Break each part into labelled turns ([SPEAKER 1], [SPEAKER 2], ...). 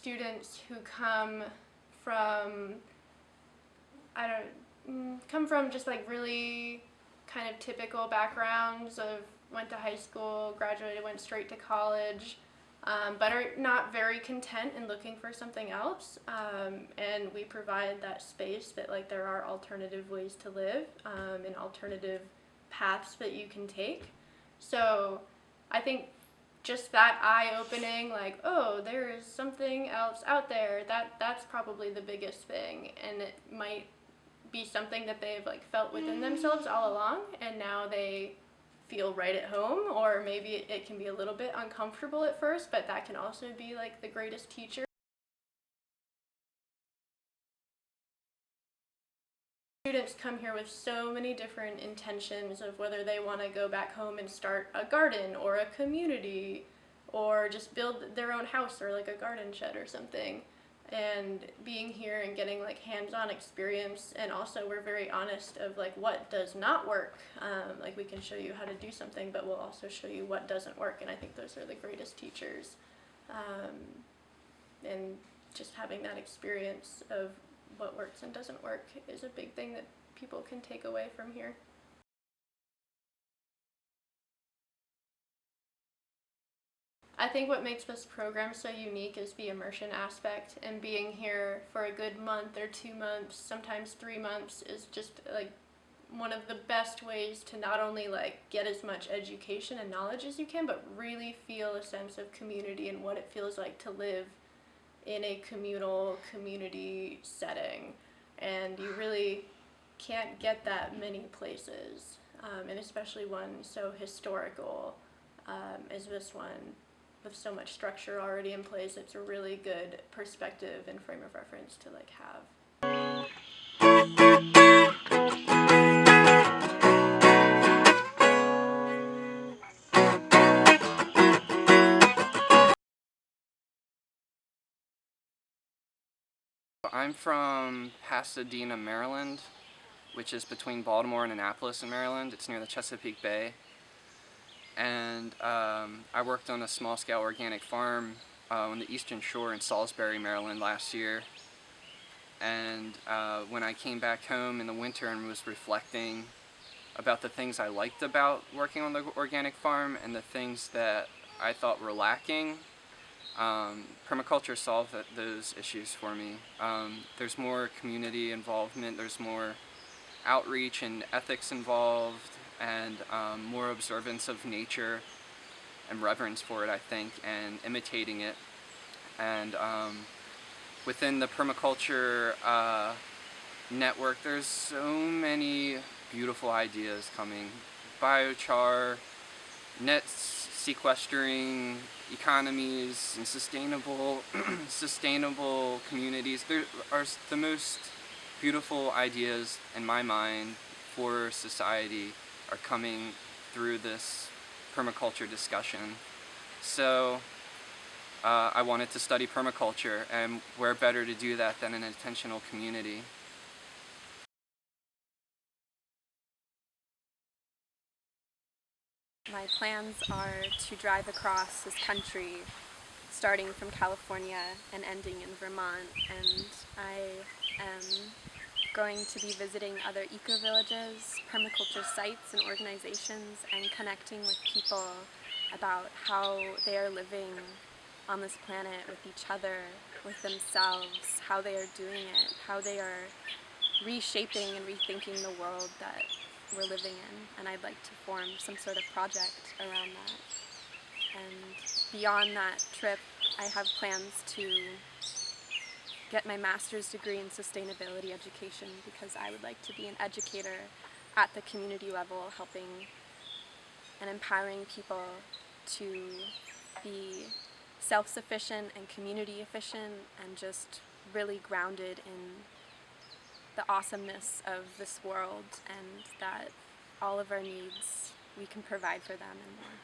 [SPEAKER 1] students who come from, come from just like really kind of typical backgrounds of went to high school, graduated, went straight to college, but are not very content and looking for something else. And we provide that space that like there are alternative ways to live and alternative paths that you can take. So I think just that eye-opening, like, oh, there is something else out there, that's probably the biggest thing. And it might be something that they've like felt within themselves all along, and now they feel right at home, or maybe it can be a little bit uncomfortable at first, but that can also be like the greatest teacher. Students come here with so many different intentions of whether they want to go back home and start a garden or a community or just build their own house or like a garden shed or something. And being here and getting like hands-on experience, and also we're very honest of like what does not work. Like we can show you how to do something, but we'll also show you what doesn't work, and I think those are the greatest teachers. And just having that experience of what works and doesn't work is a big thing that people can take away from here. I think what makes this program so unique is the immersion aspect, and being here for a good month or 2 months, sometimes 3 months, is just like one of the best ways to not only like get as much education and knowledge as you can, but really feel a sense of community and what it feels like to live in a communal community setting. And you really can't get that many places, and especially one so historical as this one, with so much structure already in place. It's a really good perspective and frame of reference to like have.
[SPEAKER 2] I'm from Pasadena, Maryland, which is between Baltimore and Annapolis in Maryland. It's near the Chesapeake Bay. And I worked on a small-scale organic farm on the Eastern Shore in Salisbury, Maryland last year. And when I came back home in the winter and was reflecting about the things I liked about working on the organic farm and the things that I thought were lacking, permaculture solved those issues for me. There's more community involvement, there's more outreach and ethics involved, and more observance of nature and reverence for it, I think, and imitating it. And within the permaculture network, there's so many beautiful ideas coming. Biochar, net sequestering economies, and sustainable communities. There are the most beautiful ideas in my mind for society are coming through this permaculture discussion. So I wanted to study permaculture, and where better to do that than in an intentional community.
[SPEAKER 3] My plans are to drive across this country, starting from California and ending in Vermont, and I am going to be visiting other eco-villages, permaculture sites and organizations, and connecting with people about how they are living on this planet with each other, with themselves, how they are doing it, how they are reshaping and rethinking the world that we're living in. And I'd like to form some sort of project around that. And beyond that trip, I have plans to get my master's degree in sustainability education, because I would like to be an educator at the community level, helping and empowering people to be self-sufficient and community efficient, and just really grounded in the awesomeness of this world, and that all of our needs, we can provide for them and more.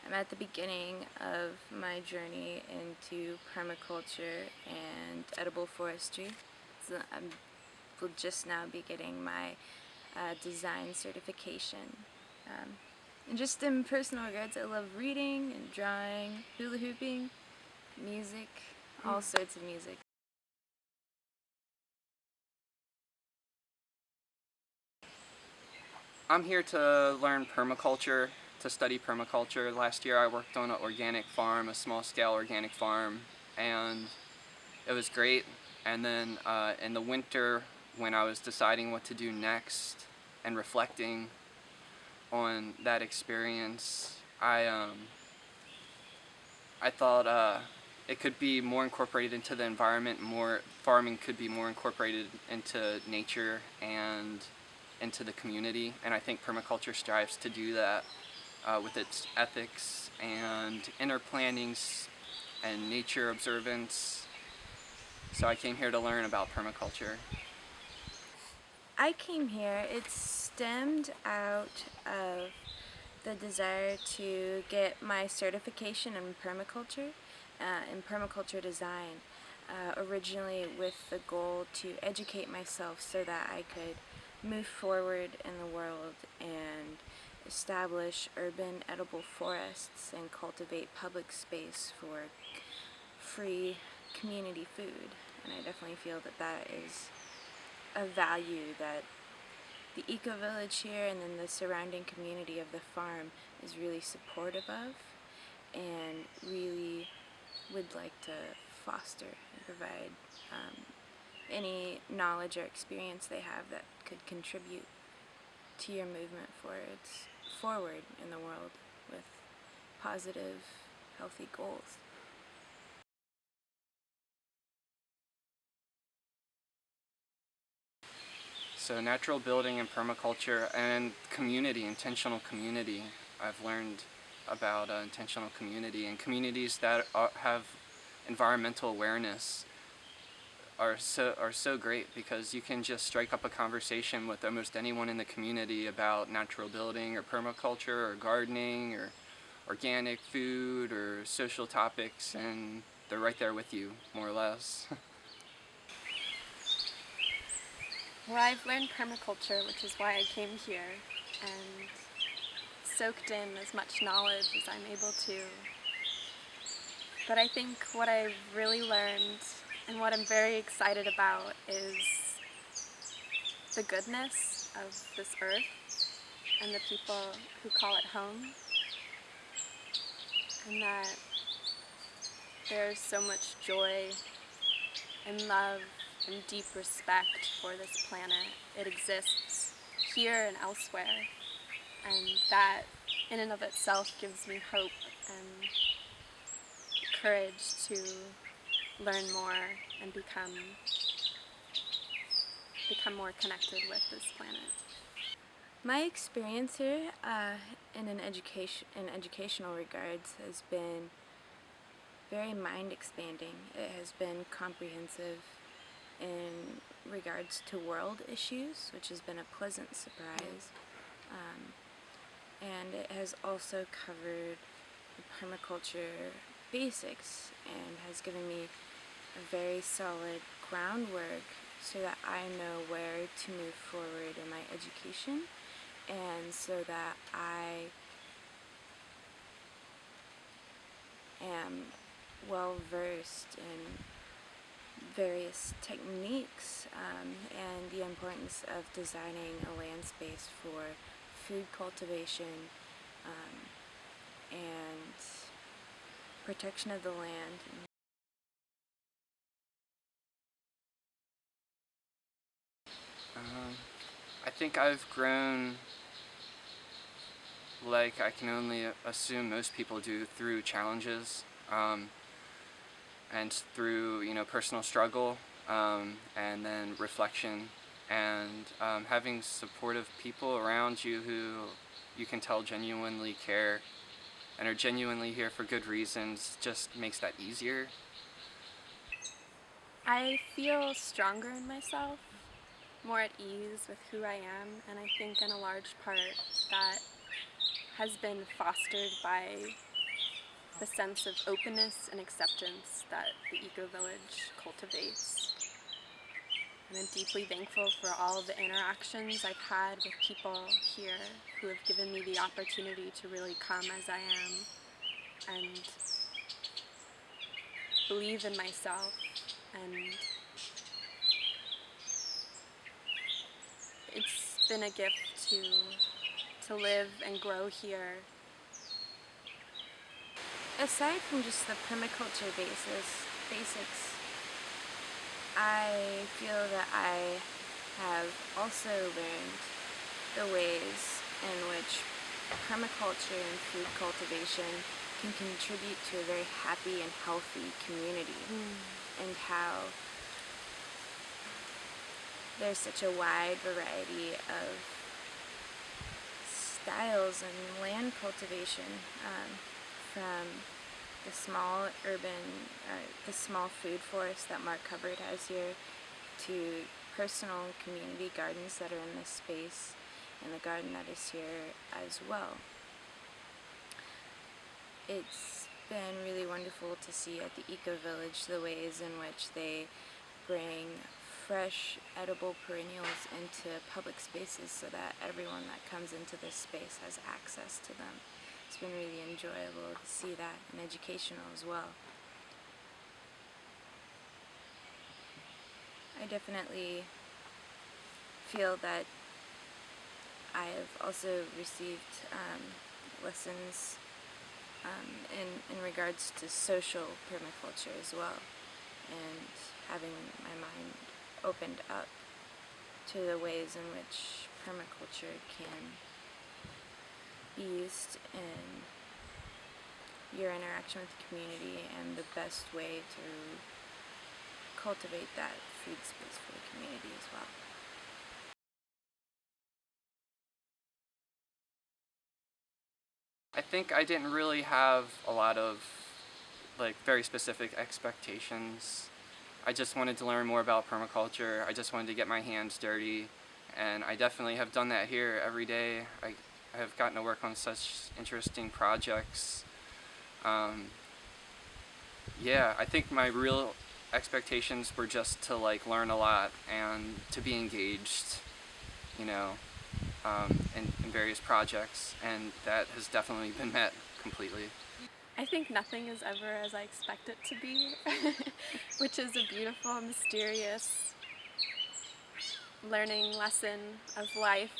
[SPEAKER 4] I'm at the beginning of my journey into permaculture and edible forestry. So I will just now be getting my design certification. And just in personal regards, I love reading and drawing, hula hooping, music, all sorts of music.
[SPEAKER 2] I'm here to learn permaculture, to study permaculture. Last year I worked on an organic farm, a small-scale organic farm, and it was great. And then in the winter, when I was deciding what to do next and reflecting on that experience, I thought it could be more incorporated into the environment, farming could be more incorporated into nature and into the community, and I think permaculture strives to do that with its ethics and inner plannings and nature observance. So I came here to learn about permaculture.
[SPEAKER 4] I came here, it stemmed out of the desire to get my certification in permaculture design, originally with the goal to educate myself so that I could move forward in the world and establish urban edible forests and cultivate public space for free community food. And I definitely feel that that is a value that the Ecovillage here and then the surrounding community of the farm is really supportive of and really would like to foster and provide any knowledge or experience they have that could contribute to your movement forward in the world with positive, healthy goals.
[SPEAKER 2] So natural building and permaculture and community, intentional community. I've learned about intentional community, and communities that have environmental awareness are so great, because you can just strike up a conversation with almost anyone in the community about natural building or permaculture or gardening or organic food or social topics, and they're right there with you, more or less.
[SPEAKER 3] Well, I've learned permaculture, which is why I came here, and soaked in as much knowledge as I'm able to. But I think what I've really learned and what I'm very excited about is the goodness of this earth and the people who call it home, and that there's so much joy and love and deep respect for this planet. It exists here and elsewhere, and that in and of itself gives me hope and courage to learn more and become more connected with this planet.
[SPEAKER 4] My experience here in educational regards has been very mind expanding. It has been comprehensive in regards to world issues, which has been a pleasant surprise. And it has also covered the permaculture basics and has given me a very solid groundwork so that I know where to move forward in my education, and so that I am well versed in various techniques and the importance of designing a land space for food cultivation and protection of the land.
[SPEAKER 2] I think I've grown, like I can only assume most people do, through challenges and through personal struggle and then reflection, and having supportive people around you who you can tell genuinely care and are genuinely here for good reasons just makes that easier.
[SPEAKER 3] I feel stronger in myself, more at ease with who I am, and I think in a large part that has been fostered by the sense of openness and acceptance that the Ecovillage cultivates. And I'm deeply thankful for all of the interactions I've had with people here who have given me the opportunity to really come as I am and believe in myself. And it's been a gift to live and grow here.
[SPEAKER 4] Aside from just the permaculture basics, I feel that I have also learned the ways in which permaculture and food cultivation can contribute to a very happy and healthy community, and how there's such a wide variety of styles and land cultivation, from the small the small food forest that Mark Hubbard has here, to personal community gardens that are in this space, and the garden that is here as well. It's been really wonderful to see at the Ecovillage the ways in which they bring fresh, edible perennials into public spaces so that everyone that comes into this space has access to them. It's been really enjoyable to see that, and educational as well. I definitely feel that I have also received lessons in regards to social permaculture as well, and having my mind opened up to the ways in which permaculture can be used in your interaction with the community, and the best way to cultivate that food space for the community as well.
[SPEAKER 2] I think I didn't really have a lot of very specific expectations. I just wanted to learn more about permaculture. I just wanted to get my hands dirty, and I definitely have done that here every day. I have gotten to work on such interesting projects. Yeah, I think my real expectations were just to learn a lot and to be engaged, you know, in various projects, and that has definitely been met completely.
[SPEAKER 3] I think nothing is ever as I expect it to be, which is a beautiful, mysterious learning lesson of life.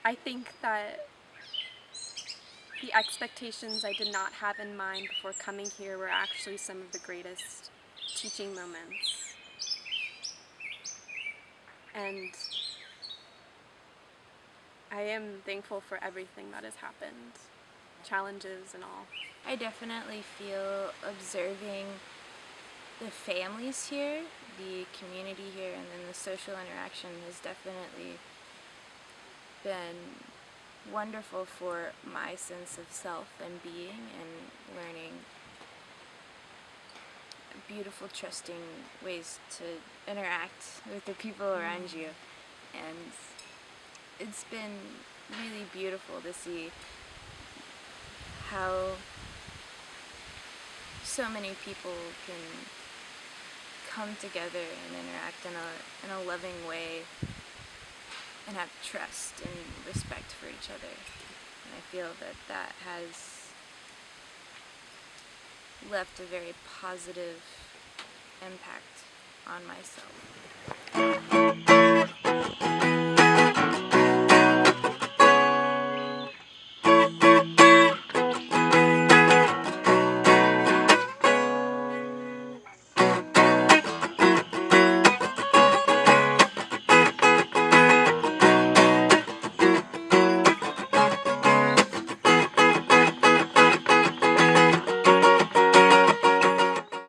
[SPEAKER 3] I think that the expectations I did not have in mind before coming here were actually some of the greatest teaching moments. And I am thankful for everything that has happened, challenges and all.
[SPEAKER 4] I definitely feel observing the families here, the community here, and then the social interaction has definitely been wonderful for my sense of self and being, and learning beautiful, trusting ways to interact with the people around you. And it's been really beautiful to see how so many people can come together and interact in a loving way and have trust and respect for each other. And I feel that that has left a very positive impact on myself.